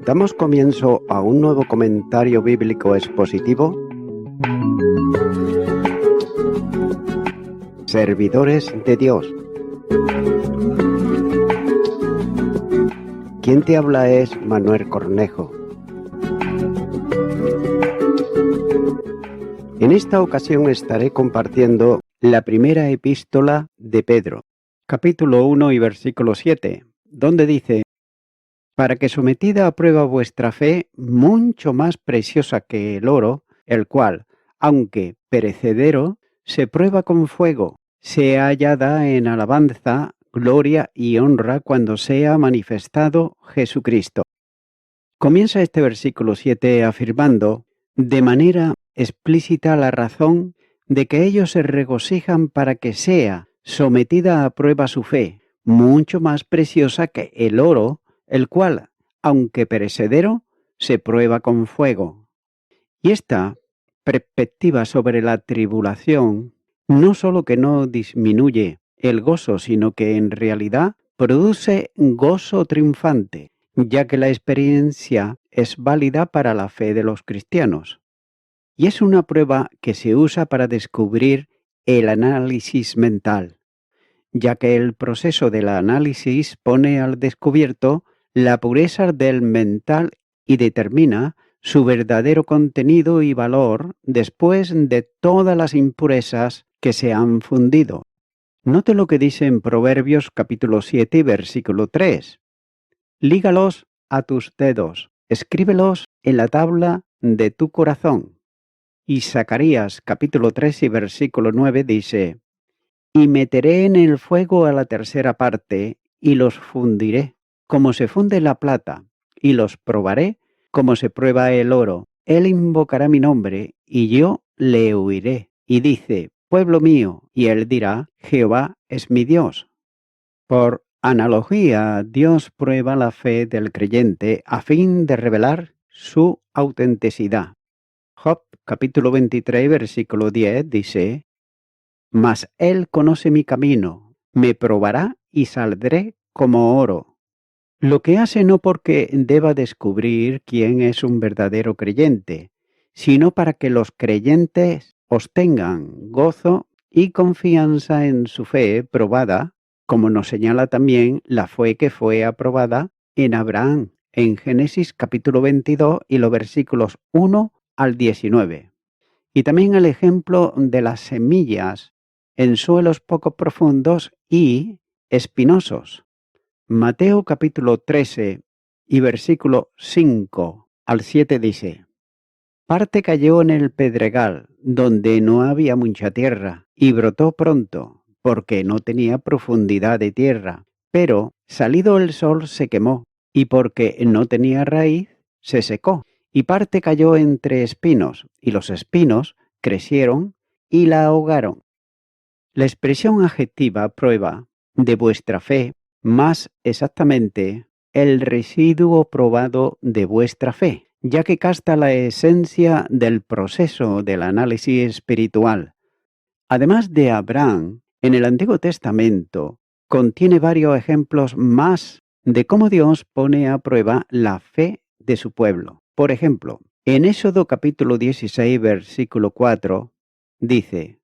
Damos comienzo a un nuevo comentario bíblico expositivo. Servidores de Dios. Quien te habla es Manuel Cornejo. En esta ocasión estaré compartiendo la primera epístola de Pedro, capítulo 1 y versículo 7, donde dice: para que sometida a prueba vuestra fe, mucho más preciosa que el oro, el cual, aunque perecedero, se prueba con fuego, sea hallada en alabanza, gloria y honra cuando sea manifestado Jesucristo. Comienza este versículo 7 afirmando de manera explícita la razón de que ellos se regocijan para que sea sometida a prueba su fe, mucho más preciosa que el oro, el cual, aunque perecedero, se prueba con fuego. Y esta perspectiva sobre la tribulación no solo que no disminuye el gozo, sino que en realidad produce gozo triunfante, ya que la experiencia es válida para la fe de los cristianos. Y es una prueba que se usa para descubrir el análisis mental, ya que el proceso del análisis pone al descubierto la pureza del mental y determina su verdadero contenido y valor después de todas las impurezas que se han fundido. Note lo que dice en Proverbios capítulo 7 versículo 3. Lígalos a tus dedos, escríbelos en la tabla de tu corazón. Y Zacarías capítulo 3 y versículo 9 dice: y meteré en el fuego a la tercera parte, y los fundiré, como se funde la plata, y los probaré, como se prueba el oro. Él invocará mi nombre, y yo le oiré. Y dice: pueblo mío, y él dirá: Jehová es mi Dios. Por analogía, Dios prueba la fe del creyente a fin de revelar su autenticidad. Job capítulo 23, versículo 10 dice: mas él conoce mi camino, me probará y saldré como oro. Lo que hace no porque deba descubrir quién es un verdadero creyente, sino para que los creyentes obtengan gozo y confianza en su fe probada, como nos señala también la fe que fue aprobada en Abraham, en Génesis capítulo 22 y los versículos 1 al 19. Y también el ejemplo de las semillas en suelos poco profundos y espinosos. Mateo capítulo 13 y versículo 5 al 7 dice: parte cayó en el pedregal, donde no había mucha tierra, y brotó pronto, porque no tenía profundidad de tierra. Pero, salido el sol, se quemó, y porque no tenía raíz, se secó. Y parte cayó entre espinos, y los espinos crecieron y la ahogaron. La expresión adjetiva prueba de vuestra fe, más exactamente, el residuo probado de vuestra fe, ya que capta la esencia del proceso del análisis espiritual. Además de Abraham, en el Antiguo Testamento contiene varios ejemplos más de cómo Dios pone a prueba la fe de su pueblo. Por ejemplo, en Éxodo capítulo 16, versículo 4, dice: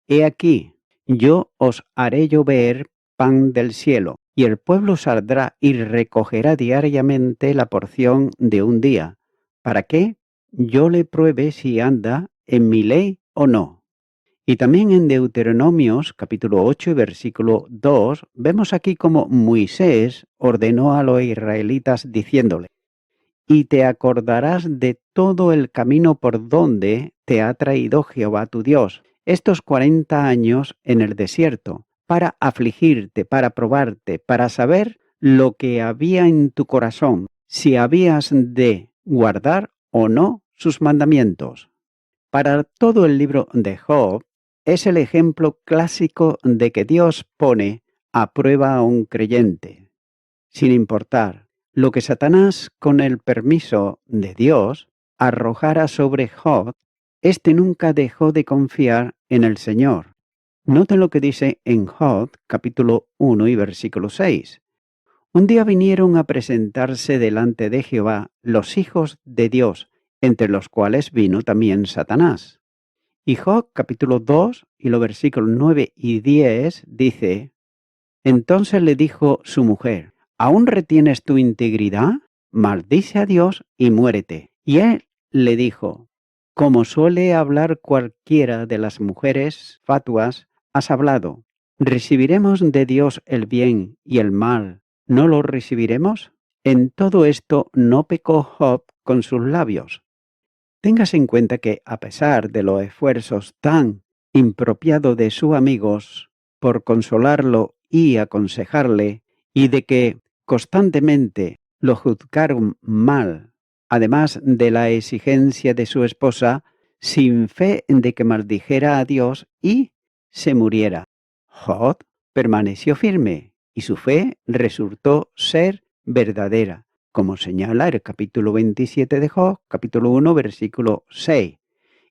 he aquí, yo os haré llover pan del cielo, y el pueblo saldrá y recogerá diariamente la porción de un día, para que yo le pruebe si anda en mi ley o no. Y también en Deuteronomios capítulo 8 y versículo 2 vemos aquí como Moisés ordenó a los israelitas diciéndole: y te acordarás de todo el camino por donde te ha traído Jehová tu Dios estos 40 años en el desierto, para afligirte, para probarte, para saber lo que había en tu corazón, si habías de guardar o no sus mandamientos. Para todo el libro de Job, es el ejemplo clásico de que Dios pone a prueba a un creyente, sin importar lo que Satanás, con el permiso de Dios, arrojara sobre Job. Este nunca dejó de confiar en el Señor. Noten lo que dice en Job, capítulo 1 y versículo 6. Un día vinieron a presentarse delante de Jehová los hijos de Dios, entre los cuales vino también Satanás. Y Job capítulo 2 y los versículos 9 y 10 dice: Entonces le dijo su mujer: ¿Aún retienes tu integridad? Maldice a Dios y muérete. Y él le dijo: Como suele hablar cualquiera de las mujeres fatuas, has hablado. ¿Recibiremos de Dios el bien y el mal? ¿No lo recibiremos? En todo esto no pecó Job con sus labios. Tengas en cuenta que, a pesar de los esfuerzos tan impropiados de sus amigos por consolarlo y aconsejarle, y de que constantemente lo juzgaron mal, además de la exigencia de su esposa, sin fe de que maldijera a Dios y se muriera, Job permaneció firme y su fe resultó ser verdadera, como señala el capítulo 27 de Job, capítulo 1, versículo 6.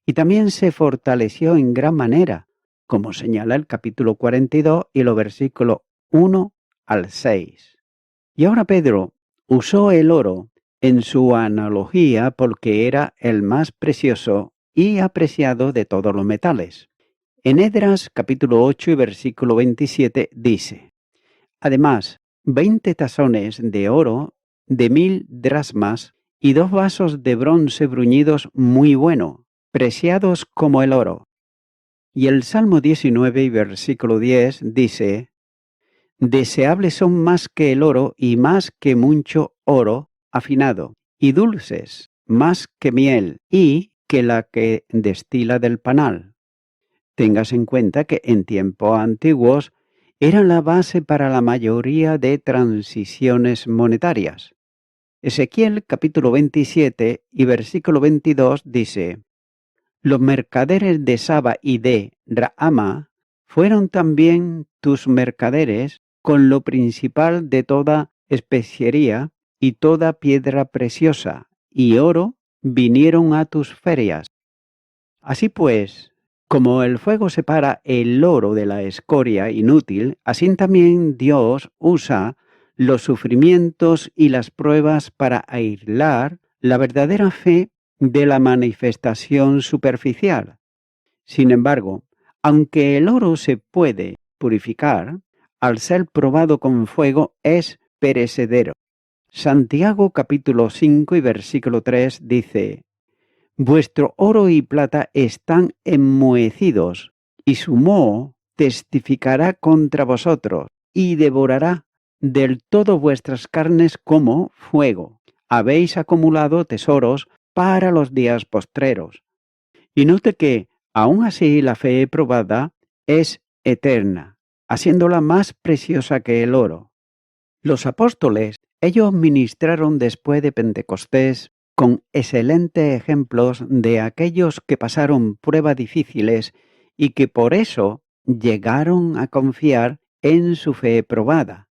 Y también se fortaleció en gran manera, como señala el capítulo 42 y los versículos 1 al 6. Y ahora Pedro usó el oro en su analogía porque era el más precioso y apreciado de todos los metales. En Esdras capítulo 8 y versículo 27 dice: Además, 20 tazones de oro de 1000 dracmas y 2 vasos de bronce bruñidos muy bueno, preciados como el oro. Y el Salmo 19 y versículo 10 dice: Deseables son más que el oro y más que mucho oro afinado, y dulces más que miel y que la que destila del panal. Tengas en cuenta que en tiempos antiguos eran la base para la mayoría de transiciones monetarias. Ezequiel capítulo 27 y versículo 22 dice: Los mercaderes de Saba y de Raama fueron también tus mercaderes con lo principal de toda especiería y toda piedra preciosa, y oro vinieron a tus ferias. Así pues, como el fuego separa el oro de la escoria inútil, así también Dios usa los sufrimientos y las pruebas para aislar la verdadera fe de la manifestación superficial. Sin embargo, aunque el oro se puede purificar, al ser probado con fuego es perecedero. Santiago capítulo 5 y versículo 3 dice: Vuestro oro y plata están enmohecidos, y su moho testificará contra vosotros, y devorará del todo vuestras carnes como fuego. Habéis acumulado tesoros para los días postreros. Y note que, aun así, la fe probada es eterna, haciéndola más preciosa que el oro. Los apóstoles, ellos ministraron después de Pentecostés con excelentes ejemplos de aquellos que pasaron pruebas difíciles y que por eso llegaron a confiar en su fe probada.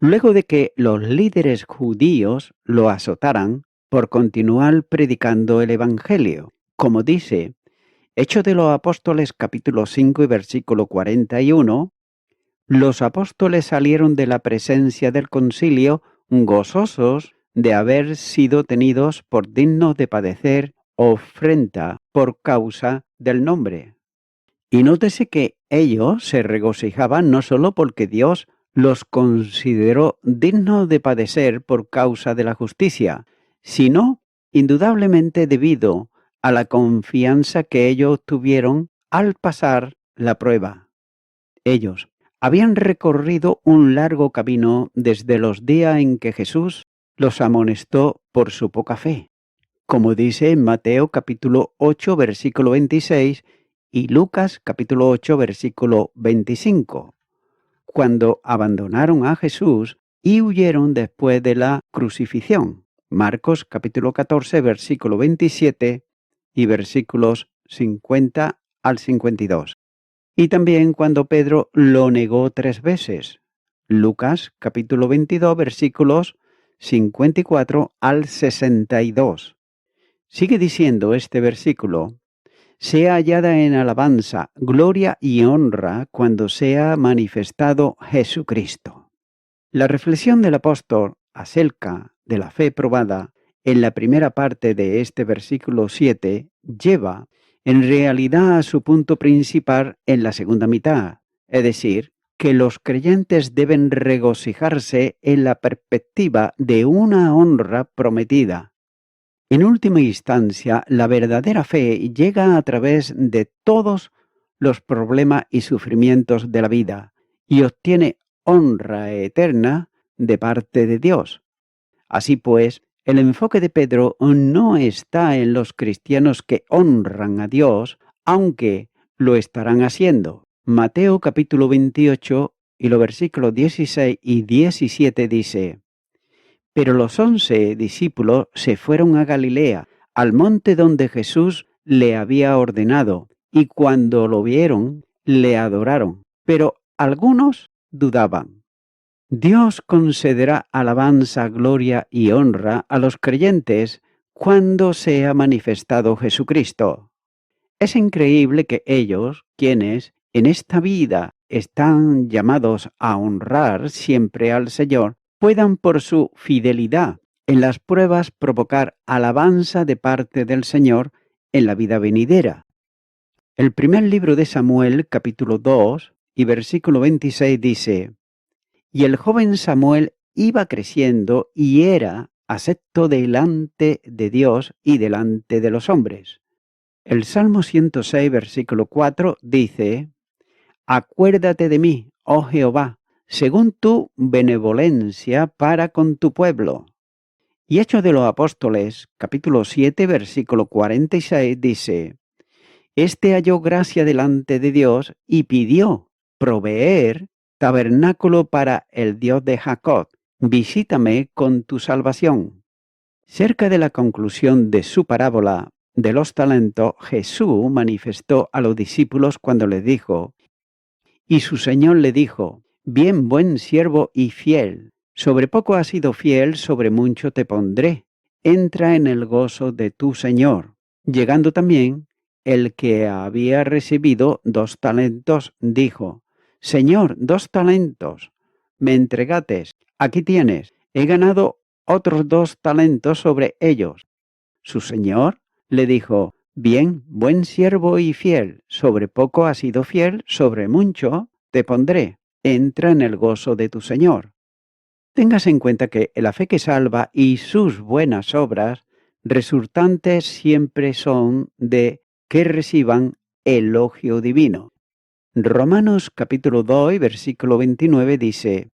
Luego de que los líderes judíos lo azotaran por continuar predicando el Evangelio, como dice Hechos de los Apóstoles capítulo 5 y versículo 41, los apóstoles salieron de la presencia del concilio gozosos de haber sido tenidos por dignos de padecer ofrenda por causa del nombre. Y nótese que ellos se regocijaban no solo porque Dios los consideró dignos de padecer por causa de la justicia, sino indudablemente debido a la confianza que ellos tuvieron al pasar la prueba. Ellos habían recorrido un largo camino desde los días en que Jesús los amonestó por su poca fe, como dice en Mateo capítulo 8 versículo 26 y Lucas capítulo 8 versículo 25, cuando abandonaron a Jesús y huyeron después de la crucifixión. Marcos capítulo 14 versículo 27 y versículos 50 al 52. Y también cuando Pedro lo negó 3 veces. Lucas capítulo 22 versículos 54 al 62. Sigue diciendo este versículo: sea hallada en alabanza, gloria y honra cuando sea manifestado Jesucristo. La reflexión del apóstol acerca de la fe probada en la primera parte de este versículo 7 lleva en realidad a su punto principal en la segunda mitad, es decir, que los creyentes deben regocijarse en la perspectiva de una honra prometida. En última instancia, la verdadera fe llega a través de todos los problemas y sufrimientos de la vida y obtiene honra eterna de parte de Dios. Así pues, el enfoque de Pedro no está en los cristianos que honran a Dios, aunque lo estarán haciendo. Mateo capítulo 28 y los versículos 16 y 17 dice: Pero los 11 discípulos se fueron a Galilea, al monte donde Jesús le había ordenado, y cuando lo vieron, le adoraron. Pero algunos dudaban. Dios concederá alabanza, gloria y honra a los creyentes cuando sea manifestado Jesucristo. Es increíble que ellos, quienes en esta vida están llamados a honrar siempre al Señor, puedan por su fidelidad en las pruebas provocar alabanza de parte del Señor en la vida venidera. El primer libro de Samuel, capítulo 2 y versículo 26 dice: Y el joven Samuel iba creciendo y era acepto delante de Dios y delante de los hombres. El Salmo 106, versículo 4 dice: Acuérdate de mí, oh Jehová, según tu benevolencia para con tu pueblo. Y Hechos de los Apóstoles, capítulo 7, versículo 46 dice: Este halló gracia delante de Dios y pidió proveer tabernáculo para el Dios de Jacob. Visítame con tu salvación. Cerca de la conclusión de su parábola de los talentos, Jesús manifestó a los discípulos cuando les dijo: Y su Señor le dijo: Bien, buen siervo y fiel, sobre poco has sido fiel, sobre mucho te pondré. Entra en el gozo de tu Señor. Llegando también el que había recibido 2 talentos, dijo: Señor, 2 talentos, me entregates, aquí tienes, he ganado otros 2 talentos sobre ellos. Su señor le dijo: Bien, buen siervo y fiel, sobre poco has sido fiel, sobre mucho te pondré, entra en el gozo de tu Señor. Tengas en cuenta que la fe que salva y sus buenas obras resultantes siempre son de que reciban elogio divino. Romanos capítulo 2 y versículo 29 dice: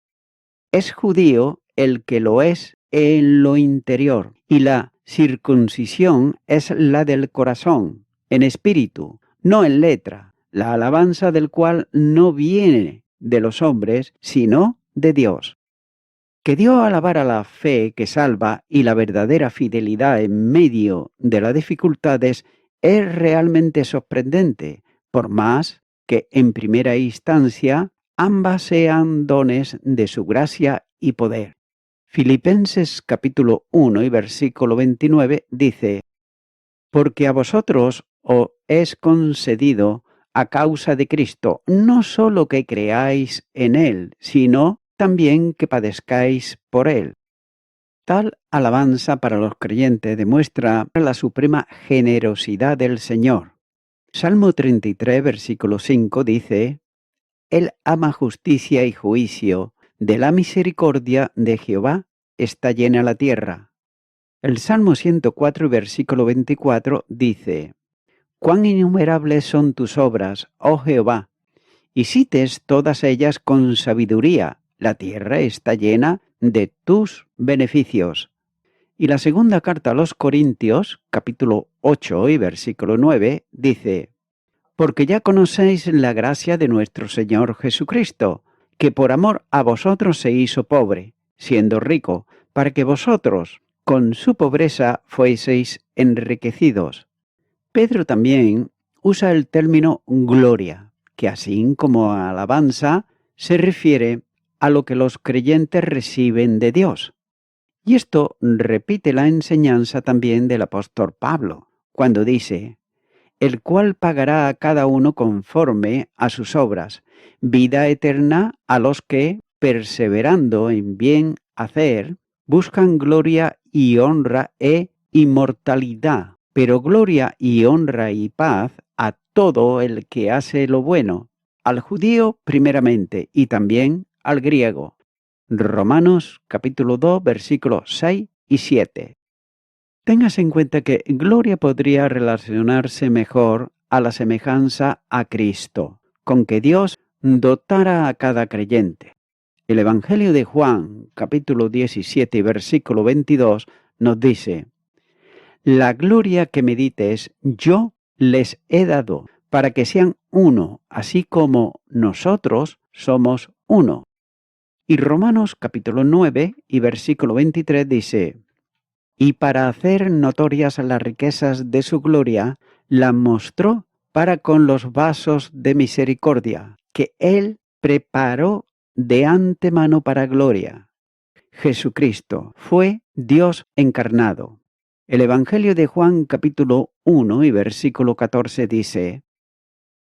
Es judío el que lo es en lo interior, y la circuncisión es la del corazón, en espíritu, no en letra, la alabanza del cual no viene de los hombres, sino de Dios. Que Dios alabara la fe que salva y la verdadera fidelidad en medio de las dificultades es realmente sorprendente, por más que en primera instancia ambas sean dones de su gracia y poder. Filipenses capítulo 1 y versículo 29 dice: Porque a vosotros os es concedido a causa de Cristo no solo que creáis en Él, sino también que padezcáis por Él. Tal alabanza para los creyentes demuestra la suprema generosidad del Señor. Salmo 33, versículo 5 dice: Él ama justicia y juicio, de la misericordia de Jehová está llena la tierra. El Salmo 104, versículo 24 dice: Cuán innumerables son tus obras, oh Jehová, y cites todas ellas con sabiduría, la tierra está llena de tus beneficios. Y la segunda carta a los Corintios, capítulo 8 y versículo 9, dice: Porque ya conocéis la gracia de nuestro Señor Jesucristo, que por amor a vosotros se hizo pobre, siendo rico, para que vosotros, con su pobreza, fueseis enriquecidos. Pedro también usa el término gloria, que así como alabanza, se refiere a lo que los creyentes reciben de Dios. Y esto repite la enseñanza también del apóstol Pablo, cuando dice: el cual pagará a cada uno conforme a sus obras, vida eterna a los que perseverando en bien hacer, buscan gloria y honra e inmortalidad, pero gloria y honra y paz a todo el que hace lo bueno, al judío primeramente y también al griego. Romanos capítulo 2, versículos 6 y 7. Tengas en cuenta que gloria podría relacionarse mejor a la semejanza a Cristo, con que Dios dotara a cada creyente. El Evangelio de Juan, capítulo 17, versículo 22, nos dice: la gloria que me dites yo les he dado, para que sean uno, así como nosotros somos uno. Y Romanos capítulo 9 y versículo 23 dice: y para hacer notorias las riquezas de su gloria, las mostró para con los vasos de misericordia, que él preparó de antemano para gloria. Jesucristo fue Dios encarnado. El Evangelio de Juan capítulo 1 y versículo 14 dice: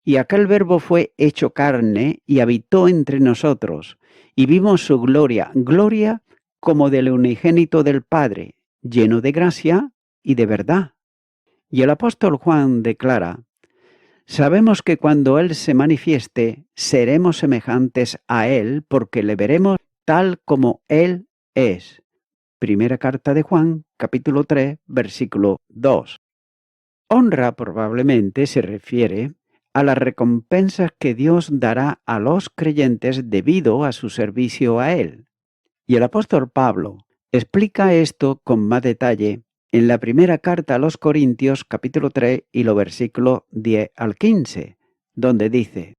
y aquel Verbo fue hecho carne y habitó entre nosotros, y vimos su gloria, gloria como del unigénito del Padre, lleno de gracia y de verdad. Y el apóstol Juan declara: sabemos que cuando Él se manifieste, seremos semejantes a Él, porque le veremos tal como Él es. Primera carta de Juan, capítulo 3, versículo 2. Honra probablemente se refiere a las recompensas que Dios dará a los creyentes debido a su servicio a Él. Y el apóstol Pablo explica esto con más detalle en la primera carta a los Corintios, capítulo 3 y los versículos 10 al 15, donde dice: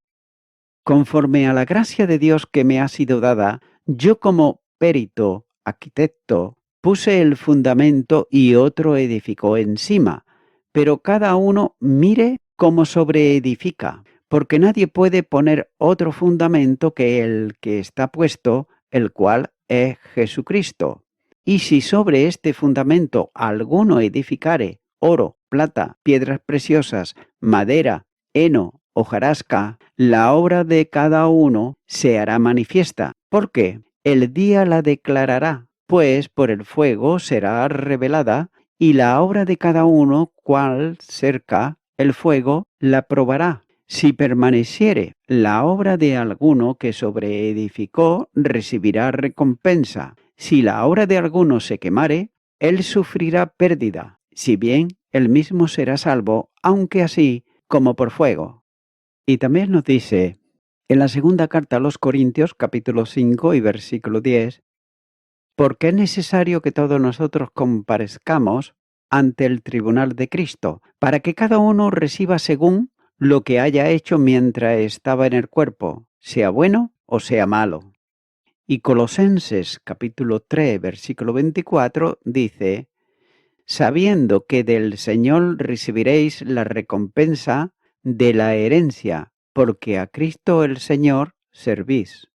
conforme a la gracia de Dios que me ha sido dada, yo como périto, arquitecto, puse el fundamento y otro edificó encima, pero cada uno mire cómo sobreedifica, porque nadie puede poner otro fundamento que el que está puesto, el cual es Jesucristo. Y si sobre este fundamento alguno edificare oro, plata, piedras preciosas, madera, heno, hojarasca, la obra de cada uno se hará manifiesta, porque el día la declarará, pues por el fuego será revelada, y la obra de cada uno, cual cerca el fuego, la probará. Si permaneciere la obra de alguno que sobreedificó, recibirá recompensa. Si la obra de alguno se quemare, él sufrirá pérdida, si bien él mismo será salvo, aunque así como por fuego. Y también nos dice en la segunda carta a los Corintios, capítulo 5 y versículo 10, porque es necesario que todos nosotros comparezcamos ante el tribunal de Cristo, para que cada uno reciba según lo que haya hecho mientras estaba en el cuerpo, sea bueno o sea malo. Y Colosenses capítulo 3, versículo 24 dice: sabiendo que del Señor recibiréis la recompensa de la herencia, porque a Cristo el Señor servís.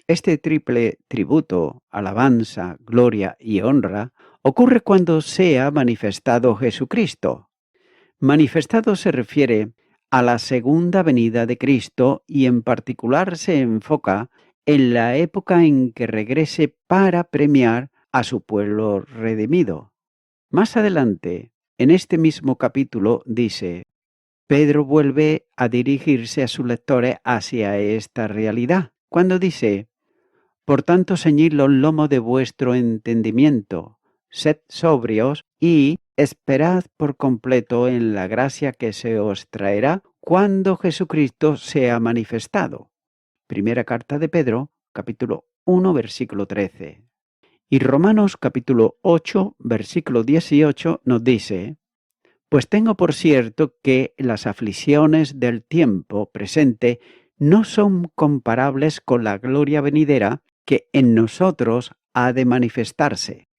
Este triple tributo, alabanza, gloria y honra, ocurre cuando sea manifestado Jesucristo. Manifestado se refiere a la segunda venida de Cristo y en particular se enfoca en la época en que regrese para premiar a su pueblo redimido. Más adelante, en este mismo capítulo, dice: Pedro vuelve a dirigirse a sus lectores hacia esta realidad, cuando dice: por tanto, ceñid los lomos de vuestro entendimiento, sed sobrios y esperad por completo en la gracia que se os traerá cuando Jesucristo sea manifestado. Primera carta de Pedro, capítulo 1, versículo 13. Y Romanos capítulo 8, versículo 18 nos dice: pues tengo por cierto que las aflicciones del tiempo presente no son comparables con la gloria venidera que en nosotros ha de manifestarse.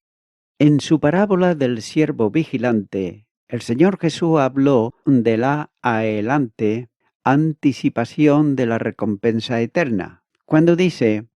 En su parábola del siervo vigilante, el Señor Jesús habló de la adelante anticipación de la recompensa eterna, cuando dice: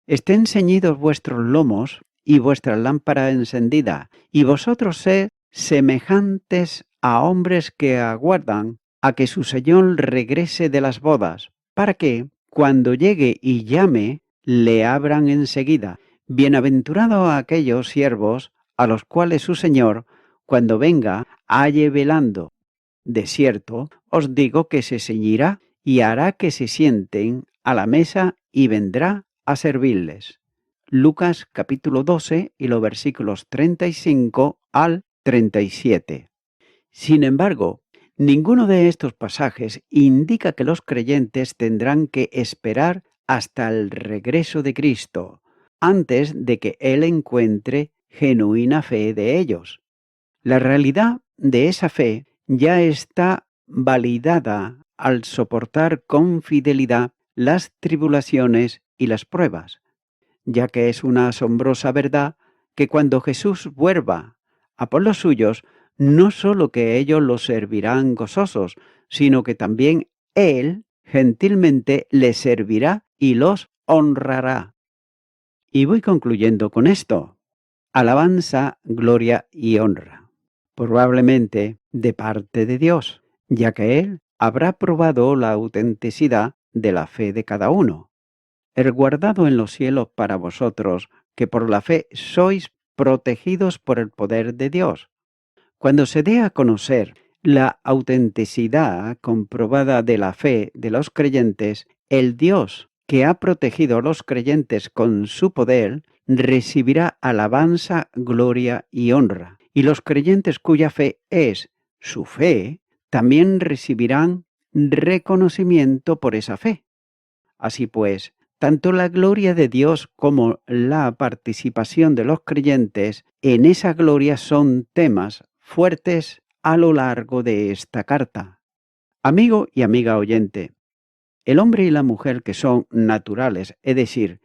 estén ceñidos vuestros lomos y vuestra lámpara encendida, y vosotros sed semejantes a hombres que aguardan a que su Señor regrese de las bodas, para que, cuando llegue y llame, le abran enseguida. Bienaventurados aquellos siervos a los cuales su Señor, cuando venga, halle velando. De cierto, os digo que se ceñirá y hará que se sienten a la mesa y vendrá a servirles. Lucas capítulo 12 y los versículos 35 al 37. Sin embargo, ninguno de estos pasajes indica que los creyentes tendrán que esperar hasta el regreso de Cristo, antes de que Él encuentre genuina fe de ellos. La realidad de esa fe ya está validada al soportar con fidelidad las tribulaciones y las pruebas, ya que es una asombrosa verdad que cuando Jesús vuelva a por los suyos, no solo que ellos los servirán gozosos, sino que también Él gentilmente les servirá y los honrará. Y voy concluyendo con esto. Alabanza, gloria y honra. Probablemente de parte de Dios, ya que Él habrá probado la autenticidad de la fe de cada uno. El guardado en los cielos para vosotros, que por la fe sois protegidos por el poder de Dios. Cuando se dé a conocer la autenticidad comprobada de la fe de los creyentes, el Dios que ha protegido a los creyentes con su poder, recibirá alabanza, gloria y honra. Y los creyentes cuya fe es su fe, también recibirán reconocimiento por esa fe. Así pues, tanto la gloria de Dios como la participación de los creyentes en esa gloria son temas fuertes a lo largo de esta carta. Amigo y amiga oyente, el hombre y la mujer que son naturales, es decir,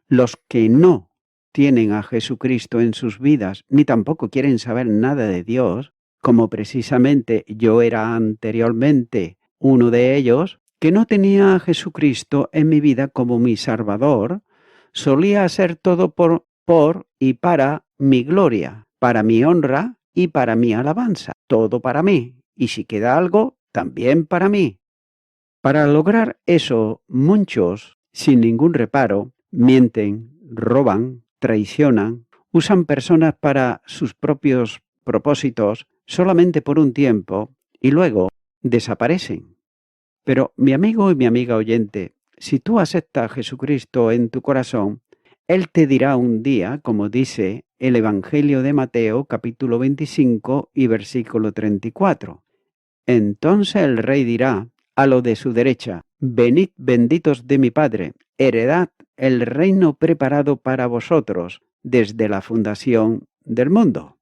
los que no tienen a Jesucristo en sus vidas, ni tampoco quieren saber nada de Dios, como precisamente yo era anteriormente uno de ellos, que no tenía a Jesucristo en mi vida como mi Salvador, solía hacer todo por y para mi gloria, para mi honra y para mi alabanza, todo para mí, y si queda algo, también para mí. Para lograr eso, muchos, sin ningún reparo, mienten, roban, traicionan, usan personas para sus propios propósitos solamente por un tiempo y luego desaparecen. Pero mi amigo y mi amiga oyente, si tú aceptas a Jesucristo en tu corazón, Él te dirá un día, como dice el Evangelio de Mateo, capítulo 25 y versículo 34. Entonces el Rey dirá a los de su derecha: venid benditos de mi Padre, heredad el reino preparado para vosotros desde la fundación del mundo.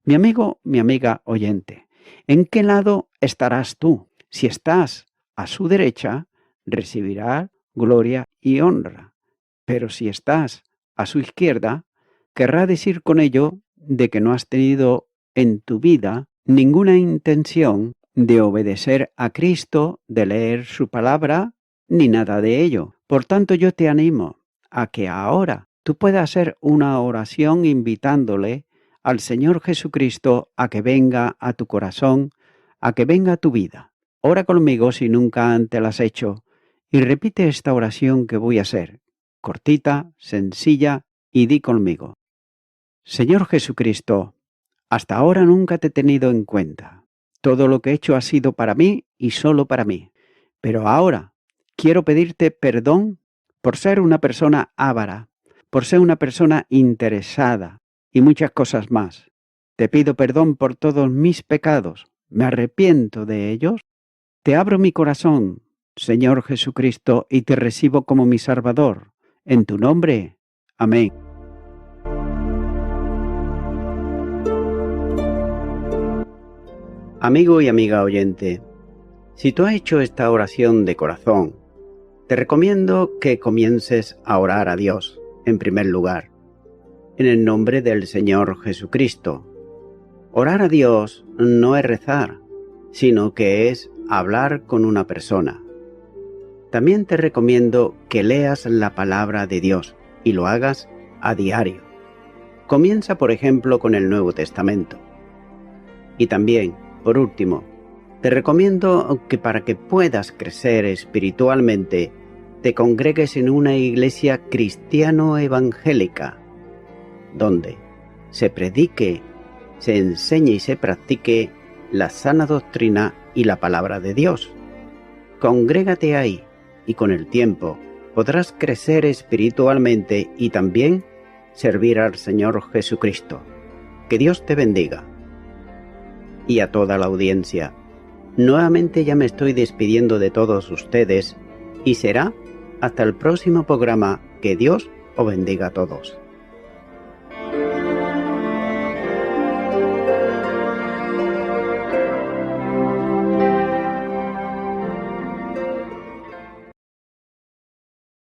Mi amigo, mi amiga oyente, ¿en qué lado estarás tú? Si estás a su derecha, recibirás gloria y honra. Pero si estás a su izquierda, querrá decir con ello de que no has tenido en tu vida ninguna intención de obedecer a Cristo, de leer su palabra, ni nada de ello. Por tanto, yo te animo a que ahora tú puedas hacer una oración invitándole al Señor Jesucristo a que venga a tu corazón, a que venga a tu vida. Ora conmigo si nunca antes la has hecho y repite esta oración que voy a hacer, cortita, sencilla, y di conmigo: Señor Jesucristo, hasta ahora nunca te he tenido en cuenta. Todo lo que he hecho ha sido para mí y solo para mí. Pero ahora quiero pedirte perdón por ser una persona avara, por ser una persona interesada y muchas cosas más. Te pido perdón por todos mis pecados. Me arrepiento de ellos. Te abro mi corazón, Señor Jesucristo, y te recibo como mi Salvador. En tu nombre. Amén. Amigo y amiga oyente, si tú has hecho esta oración de corazón, te recomiendo que comiences a orar a Dios, en primer lugar, en el nombre del Señor Jesucristo. Orar a Dios no es rezar, sino que es hablar con una persona. También te recomiendo que leas la palabra de Dios y lo hagas a diario. Comienza, por ejemplo, con el Nuevo Testamento. Y también, por último, te recomiendo que para que puedas crecer espiritualmente, te congregues en una iglesia cristiano-evangélica, donde se predique, se enseñe y se practique la sana doctrina y la palabra de Dios. Congrégate ahí y con el tiempo podrás crecer espiritualmente y también servir al Señor Jesucristo. Que Dios te bendiga. Y a toda la audiencia, nuevamente ya me estoy despidiendo de todos ustedes y será hasta el próximo programa. Que Dios os bendiga a todos.